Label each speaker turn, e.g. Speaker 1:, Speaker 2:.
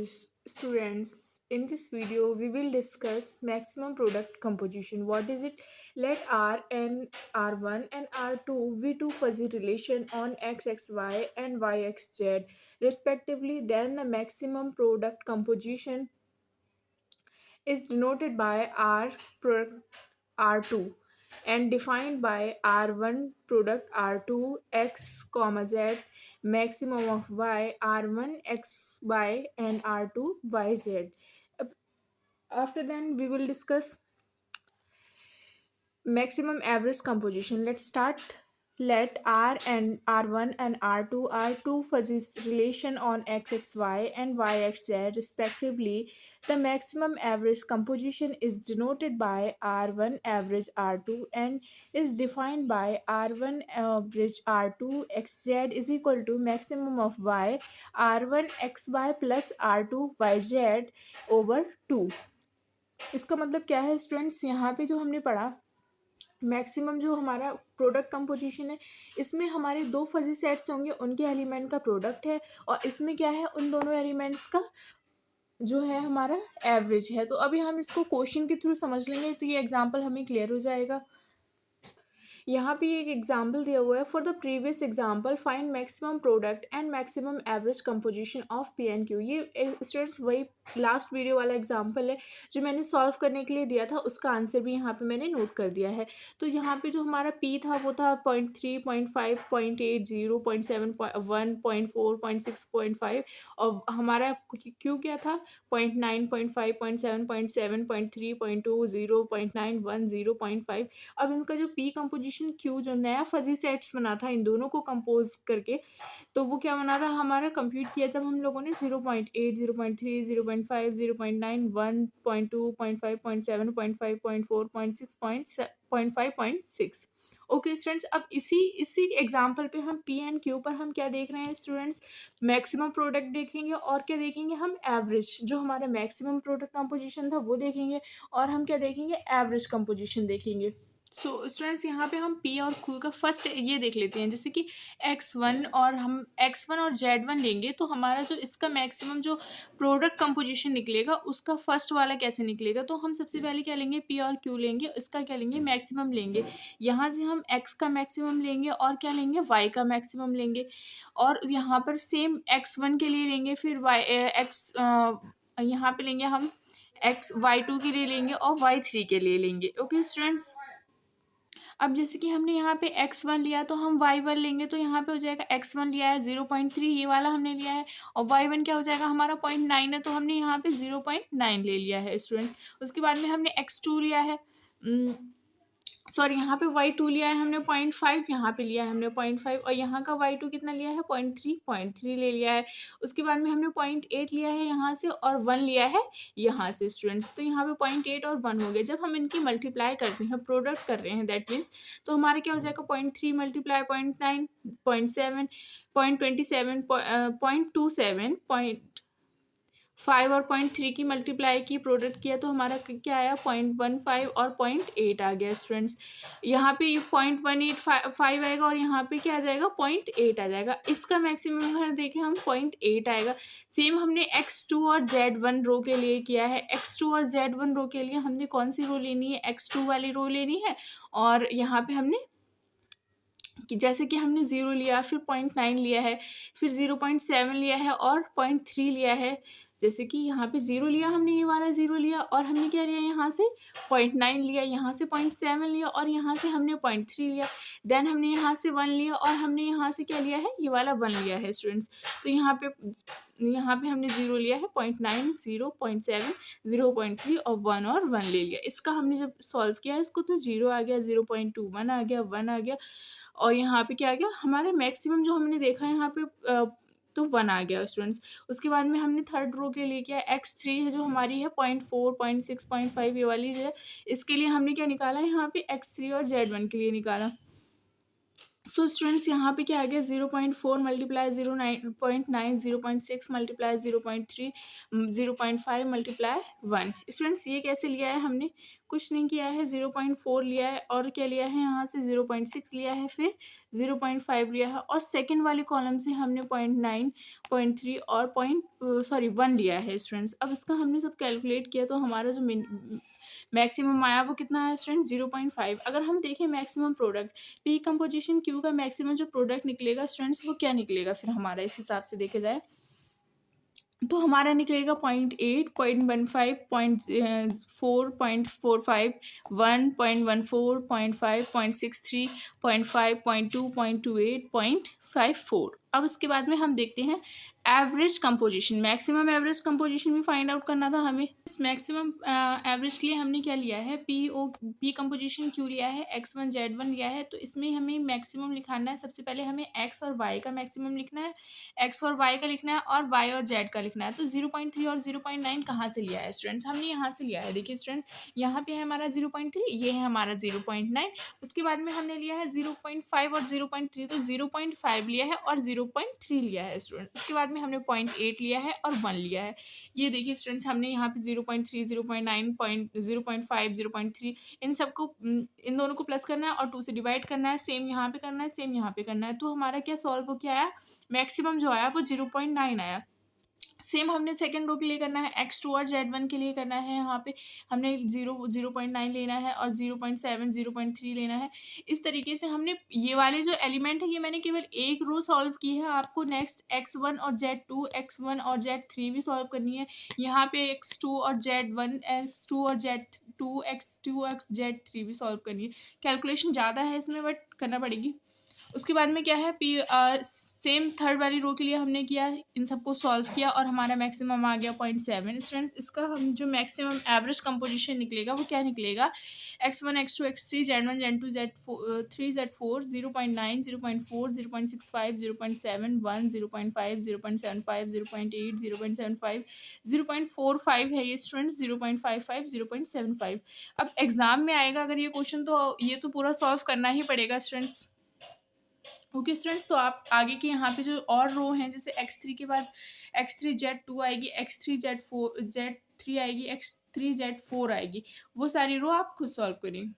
Speaker 1: Students, in this video we will discuss maximum product composition. What is it? Let R and R1 and R2 be two fuzzy relation on xxy and yxz respectively. Then the maximum product composition is denoted by R product R2 and defined by R1 product R2 x comma z maximum of y R1 x y and R2 y z. After then we will discuss maximum average composition. Let's start. Let R and R1 and R2 are two fuzzy relation on xxy and yxz respectively. The maximum average composition is denoted by R1 average R2 and is defined by R1 average R2 xz is equal to maximum of y R1 xy plus R2 yz over 2. इसका मतलब क्या है students? यहाँ पे जो हमने पढ़ा maximum जो हमारा प्रोडक्ट कंपोजिशन है, इसमें हमारे दो फजी सेट्स होंगे, उनके एलिमेंट का प्रोडक्ट है और इसमें क्या है, उन दोनों एलिमेंट्स का जो है हमारा एवरेज है। तो अभी हम इसको क्वेश्चन के थ्रू समझ लेंगे तो ये एग्जांपल हमें क्लियर हो जाएगा। यहाँ पे एक एग्जाम्पल दिया हुआ है। For the previous example find maximum product and maximum average composition of P N Q. ये स्टूडेंट्स वही लास्ट वीडियो वाला एग्जाम्पल है जो मैंने सॉल्व करने के लिए दिया था, उसका आंसर भी यहाँ पे मैंने नोट कर दिया है। तो यहाँ पे जो हमारा पी था वो था 0.3, 0.5, 0.80, 0.7, 1, 0.4, 0.6, 0.5 और हमारा क्यू क्या था 0.9, 0.5, 0.7, 0.7, 0.3, 0.2, 0, 0.9, 1, 0.5। अब इनका जो पी कंपोजिशन क्यू जो नया फजी सेट्स बना था इन दोनों को कंपोज करके, तो वो क्या बना था हमारा कंप्यूट किया जब हम लोगों ने 0.8, 0.3, 0.5, 0.9, 1.2, 0.5, 0.7, 0.5, 0.4, 0.6, 0.5, 0.6। ओके स्टूडेंट्स, अब इसी एग्जांपल पे हम पी एंड क्यू पर हम क्या देख रहे हैं स्टूडेंट्स? मैक्सिमम प्रोडक्ट देखेंगे और क्या देखेंगे हम? एवरेज। जो हमारा मैक्सिमम प्रोडक्ट कंपोजिशन था वो देखेंगे और हम क्या देखेंगे? एवरेज कंपोजिशन देखेंगे। सो स्टूडेंट्स, यहाँ पे हम पी और क्यू का फर्स्ट ये देख लेते हैं। जैसे कि x1 और हम x1 और z1 लेंगे तो हमारा जो इसका मैक्सिमम जो प्रोडक्ट कंपोजिशन निकलेगा उसका फर्स्ट वाला कैसे निकलेगा? तो हम सबसे पहले क्या लेंगे? पी और क्यू लेंगे, इसका क्या लेंगे? मैक्सिमम लेंगे। यहाँ से हम x का मैक्सिमम लेंगे और क्या लेंगे? y का मैक्सिमम लेंगे और यहाँ पर सेम x1 के लिए लेंगे, फिर y x यहाँ पे लेंगे हम x y2 के लिए लेंगे और y3 के लिए लेंगे। ओके स्टूडेंट्स, अब जैसे कि हमने यहाँ पे x1 लिया तो हम y1 लेंगे, तो यहाँ पे हो जाएगा x1 लिया है 0.3, ये वाला हमने लिया है और y1 क्या हो जाएगा हमारा 0.9 है, तो हमने यहाँ पे 0.9 ले लिया है स्टूडेंट। उसके बाद में हमने x2 लिया है, सॉरी यहाँ पे y2 लिया है हमने 0.5, यहाँ पे लिया है हमने 0.5 और यहाँ का y2 कितना लिया है? 0.3 ले लिया है। उसके बाद में हमने 0.8 लिया है यहाँ से और 1 लिया है यहाँ से स्टूडेंट्स। तो यहाँ पे 0.8 और 1 हो गए। जब हम इनकी मल्टीप्लाई करते हैं, प्रोडक्ट कर रहे हैं, दैट मीन्स तो हमारा क्या हो जाएगा? 0.3 मल्टीप्लाई 0.9, 0.7, 0.27, 0.27, 0.5 और 0.3 की मल्टीप्लाई की, प्रोडक्ट किया तो हमारा क्या आया? 0.15 और 0.8 आ गया स्टूडेंट्स। यहाँ पे 0.185 आएगा और यहाँ पे क्या आ जाएगा? 0.8 आ जाएगा। इसका मैक्सिमम अगर देखें हम 0.8 आएगा। सेम हमने x2 और z1 रो के लिए किया है। x2 और z1 रो के लिए हमने कौन सी रो लेनी है? x2 वाली रो लेनी है और यहाँ पे हमने कि जैसे कि हमने 0 लिया, फिर 0.9 लिया है, फिर 0.7 लिया है और 0.3 लिया है। जैसे कि यहाँ पे 0 लिया हमने, ये वाला 0 लिया और हमने क्या लिया यहाँ से? 0.9 लिया, यहाँ से 0.7 लिया और यहाँ से हमने 0.3 लिया। देन हमने यहाँ से 1 लिया और हमने यहाँ से क्या लिया है? ये वाला 1 लिया है स्टूडेंट्स। तो यहाँ पे हमने 0 लिया है, 0.9, 0, 0.7, 0.3 और 1 ले लिया। इसका हमने जब सॉल्व किया इसको तो 0 आ गया, 0.21 आ गया, 1 आ गया और यहाँ पे क्या आ गया? हमारा मैक्सिमम जो हमने देखा है यहाँ पे तो 1 आ गया स्टूडेंट्स। उसके बाद में हमने थर्ड रो के लिए किया, x3 है जो हमारी है 0.4, 0.6, 0.5 ये वाली जो है, इसके लिए हमने क्या निकाला है? यहाँ पे x3 और z1 के लिए निकाला। सो स्टूडेंट्स यहाँ पे क्या आ गया 0.4 मल्टीप्लाई 0.9 0.6 मल्टीप्लाई 0.3 0.5 मल्टीप्लाई 1। स्टूडेंट्स ये कैसे लिया है हमने, कुछ नहीं किया है, 0.4 लिया है और क्या लिया है यहाँ से 0.6 लिया है, फिर 0.5 लिया है और सेकेंड वाले कॉलम से हमने 0.9 0.3 और 1 लिया है स्टूडेंट्स। अब इसका हमने सब कैलकुलेट किया तो हमारा जो मैक्सिमम आया वो कितना है स्टूडेंट्स 0.5। अगर हम देखें maximum product P composition Q का मैक्सिमम जो प्रोडक्ट निकलेगा स्टूडेंट्स वो क्या निकलेगा फिर हमारा, इस हिसाब से देखे जाए तो हमारा निकलेगा 0.8 0.15 0.4 0.45 1.14 0.5 0.63 0.5 0.2 0.28 0.54। अब इसके बाद में हम देखते हैं average composition, maximum average composition भी फाइंड आउट करना था हमें। इस मैक्सिमम एवरेज के लिए हमने क्या लिया है, पी कंपोजिशन क्यू लिया है, x1 z1 लिया है। तो इसमें हमें मैक्सिमम लिखाना है, सबसे पहले हमें x और y का मैक्सिमम लिखना है, x और y का लिखना है और y और z का लिखना है। तो 0.3 और 0.9 कहाँ से लिया है स्टूडेंट्स, हमने यहाँ से लिया है। देखिए स्टूडेंट्स यहाँ पे है हमारा 0.3, ये है हमारा 0.9। उसके बाद में हमने लिया है 0.5 और 0.3, तो 0.5 लिया है और 0.3 लिया है स्टूडेंट। उसके बाद में हमने 0.8 लिया है और 1 लिया है। ये देखिए स्टूडेंट्स हमने यहाँ पे 0.3 0.9 0.5 0.3 इन सबको इन दोनों को प्लस करना है और 2 से डिवाइड करना है, सेम यहाँ पे करना है, सेम यहाँ पे करना है। तो हमारा क्या सॉल्व हो क्या आया, मैक्सिमम जो आया वो 0.9 आया। सेम हमने सेकंड रो के लिए करना है, x2 और z1 के लिए करना है। यहाँ पे हमने 0.9 लेना है और 0.7 0.3 लेना है। इस तरीके से हमने ये वाले जो एलिमेंट है ये मैंने केवल एक रो सॉल्व की है। आपको नेक्स्ट x1 और z2 x1 और z3 भी सॉल्व करनी है। यहाँ पे x2 और z1 x2 और z2 x2 और z3 भी सॉल्व करनी है। कैलकुलेशन ज़्यादा है इसमें बट करना पड़ेगी। उसके बाद में क्या है सेम थर्ड वाली रो के लिए हमने किया, इन सबको सॉल्व किया और हमारा मैक्सिमम आ गया 0.7। स्टूडेंट्स इसका हम जो मैक्सिमम एवरेज कंपोजिशन निकलेगा वो क्या निकलेगा, x1 x2 x3 z1 z2 z3 z4 0.9 0.4 0.65 0.7 1 0.5 0.75 0.8 0.75 0.45 है ये स्टूडेंट्स, 0.55 0.75। अब एग्जाम में आएगा अगर ये क्वेश्चन तो ये तो पूरा सॉल्व करना ही पड़ेगा स्टूडेंट्स। ओके स्टूडेंट्स, तो आप आगे के यहाँ पे जो और रो हैं जैसे x3 के बाद x3 z2 आएगी, x3 z4 z3 आएगी, x3 z4 आएगी, वो सारी रो आप खुद सॉल्व करिए।